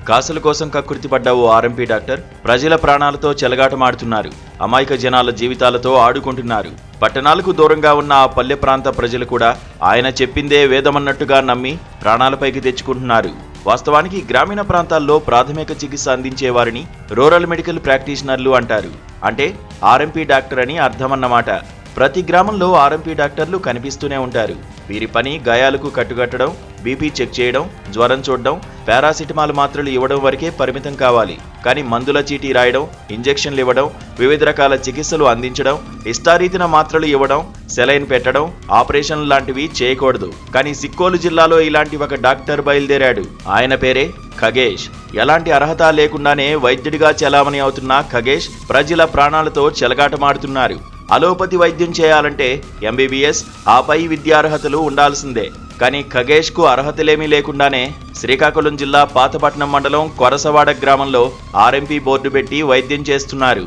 కాసుల కోసం కక్కుర్తిపడ్డ ఓ RMP doctor ప్రజల ప్రాణాలతో చెలగాటమాడుతున్నారు. అమాయక జనాల జీవితాలతో ఆడుకుంటున్నారు. పట్టణాలకు దూరంగా ఉన్న ఆ పల్లె ప్రాంత ప్రజలు కూడా ఆయన చెప్పిందే వేదమన్నట్టుగా నమ్మి ప్రాణాలపైకి తెచ్చుకుంటున్నారు. వాస్తవానికి గ్రామీణ ప్రాంతాల్లో ప్రాథమిక చికిత్స అందించే వారిని రూరల్ మెడికల్ ప్రాక్టీషనర్లు అంటారు. అంటే ఆర్ఎంపీ డాక్టర్ అని అర్థమన్నమాట. ప్రతి గ్రామంలో ఆర్ఎంపీ డాక్టర్లు కనిపిస్తూనే ఉంటారు. వీరి పని గాయాలకు కట్టుకట్టడం, బీపీ చెక్ చేయడం, జ్వరం చూడడం, పారాసిటమాల్ మాత్రలు ఇవ్వడం వరకే పరిమితం కావాలి. కానీ మందుల చీటీ రాయడం, ఇంజెక్షన్లు ఇవ్వడం, వివిధ రకాల చికిత్సలు అందించడం, ఇష్టారీతిన మాత్రలు ఇవ్వడం, సెలైన్ పెట్టడం, ఆపరేషన్లు లాంటివి చేయకూడదు. కానీ సిక్కోలు జిల్లాలో ఇలాంటి ఒక డాక్టర్ బయలుదేరాడు. ఆయన పేరే ఖగేష్. ఎలాంటి అర్హత లేకుండానే వైద్యుడిగా చలామణి అవుతున్న ఖగేష్ ప్రజల ప్రాణాలతో చెలగాటమాడుతున్నారు. అలోపతి వైద్యం చేయాలంటే ఎంబీబీఎస్ ఆపై విద్యార్హతలు ఉండాల్సిందే. కానీ ఖగేష్కు అర్హతలేమీ లేకుండానే శ్రీకాకుళం జిల్లా పాతపట్నం మండలం కొరసవాడ గ్రామంలో ఆర్ఎంపీ బోర్డు పెట్టి వైద్యం చేస్తున్నారు.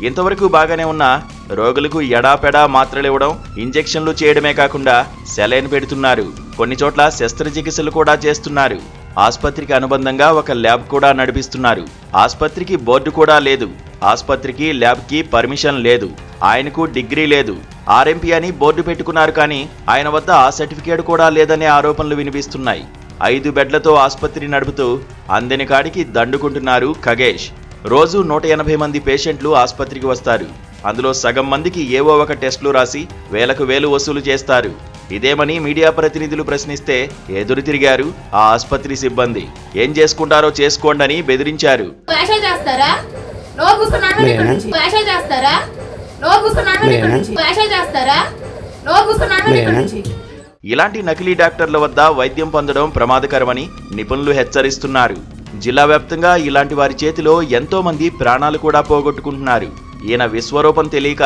ఇంతవరకు బాగానే ఉన్న రోగులకు ఎడాపెడా మాత్రలు ఇవ్వడం, ఇంజెక్షన్లు చేయడమే కాకుండా సెలైన్ పెడుతున్నారు. కొన్ని చోట్ల శస్త్రచికిత్సలు కూడా చేస్తున్నారు. ఆసుపత్రికి అనుబంధంగా ఒక ల్యాబ్ కూడా నడిపిస్తున్నారు. ఆసుపత్రికి బోర్డు కూడా లేదు. ఆసుపత్రికి ల్యాబ్కి పర్మిషన్ లేదు. ఆయనకు డిగ్రీ లేదు. ఆర్ఎంపీ అని బోర్డు పెట్టుకున్నారు, కానీ ఆయన వద్ద ఆ సర్టిఫికేట్ కూడా లేదనే ఆరోపణలు వినిపిస్తున్నాయి. 5 బెడ్లతో ఆసుపత్రి నడుపుతూ అందని కాడికి దండుకుంటున్నారు ఖగేష్. రోజు 180 మంది పేషెంట్లు ఆసుపత్రికి వస్తారు. అందులో సగం మందికి ఏవో ఒక టెస్టులు రాసి వేలకు వేలు వసూలు చేస్తారు. ఇదేమని మీడియా ప్రతినిధులు ప్రశ్నిస్తే ఎదురు తిరిగారు ఆ ఆసుపత్రి సిబ్బంది. ఏం చేసుకుంటారో చేసుకోండని బెదిరించారు. ఇలాంటి నకిలీ డాక్టర్ల వద్ద వైద్యం పొందడం ప్రమాదకరమని నిపుణులు హెచ్చరిస్తున్నారు. జిల్లా వ్యాప్తంగా ఇలాంటి వారి చేతిలో ఎంతో మంది ప్రాణాలు కూడా పోగొట్టుకుంటున్నారు. ఈయన విశ్వరూపం తెలియక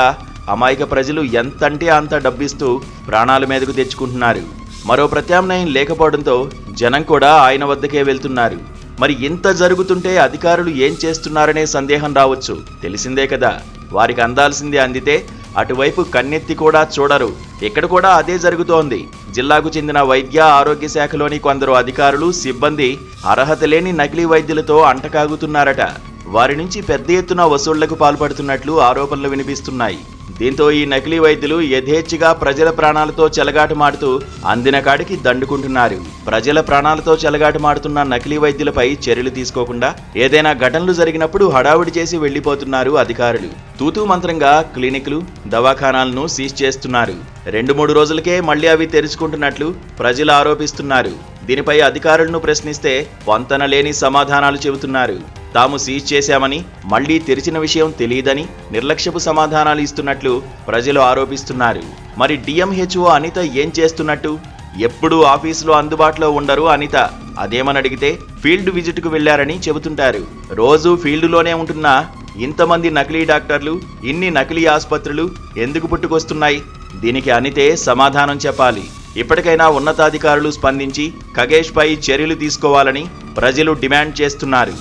అమాయక ప్రజలు ఎంతంటే అంత డబ్బిస్తూ ప్రాణాల మీదకు తెచ్చుకుంటున్నారు. మరో ప్రత్యామ్నాయం లేకపోవడంతో జనం కూడా ఆయన వద్దకే వెళ్తున్నారు. మరి ఇంత జరుగుతుంటే అధికారులు ఏం చేస్తున్నారనే సందేహం రావచ్చు. తెలిసిందే కదా, వారికి అందాల్సింది అందితే అటువైపు కన్నెత్తి కూడా చూడరు. ఇక్కడ కూడా అదే జరుగుతోంది. జిల్లాకు చెందిన వైద్య ఆరోగ్య శాఖలోని కొందరు అధికారులు, సిబ్బంది అర్హత లేని నకిలీ వైద్యులతో అంటకాగుతున్నారట. వారి నుంచి పెద్ద ఎత్తున వసూళ్లకు పాల్పడుతున్నట్లు ఆరోపణలు వినిపిస్తున్నాయి. దీంతో ఈ నకిలీ వైద్యులు యథేచ్ఛగా ప్రజల ప్రాణాలతో చెలగాటమాడుతూ అందిన కాడికి దండుకుంటున్నారు. ప్రజల ప్రాణాలతో చెలగాటమాడుతున్న నకిలీ వైద్యులపై చర్యలు తీసుకోకుండా ఏదైనా ఘటనలు జరిగినప్పుడు హడావుడి చేసి వెళ్లిపోతున్నారు అధికారులు. తూతూ మంత్రంగా క్లినిక్లు, దవాఖానాలను సీజ్ చేస్తున్నారు. 2-3 రోజులకే మళ్లీ అవి తెరుచుకుంటున్నట్లు ప్రజలు ఆరోపిస్తున్నారు. దీనిపై అధికారులను ప్రశ్నిస్తే పొంతన లేని సమాధానాలు చెబుతున్నారు. తాము సీజ్ చేశామని, మళ్లీ తెరిచిన విషయం తెలియదని నిర్లక్ష్యపు సమాధానాలు ఇస్తున్నట్లు ప్రజలు ఆరోపిస్తున్నారు. మరి డిఎంహెచ్ఓ అనిత ఏం చేస్తున్నట్టు? ఎప్పుడూ ఆఫీసులో అందుబాటులో ఉండరు అనిత. అదేమని అడిగితే ఫీల్డ్ విజిట్కు వెళ్లారని చెబుతుంటారు. రోజు ఫీల్డ్లోనే ఉంటున్నా ఇంతమంది నకిలీ డాక్టర్లు, ఇన్ని నకిలీ ఆసుపత్రులు ఎందుకు పుట్టుకొస్తున్నాయి? దీనికి అనితే సమాధానం చెప్పాలి. ఇప్పటికైనా ఉన్నతాధికారులు స్పందించి ఖగేష్ పై చర్యలు తీసుకోవాలని ప్రజలు డిమాండ్ చేస్తున్నారు.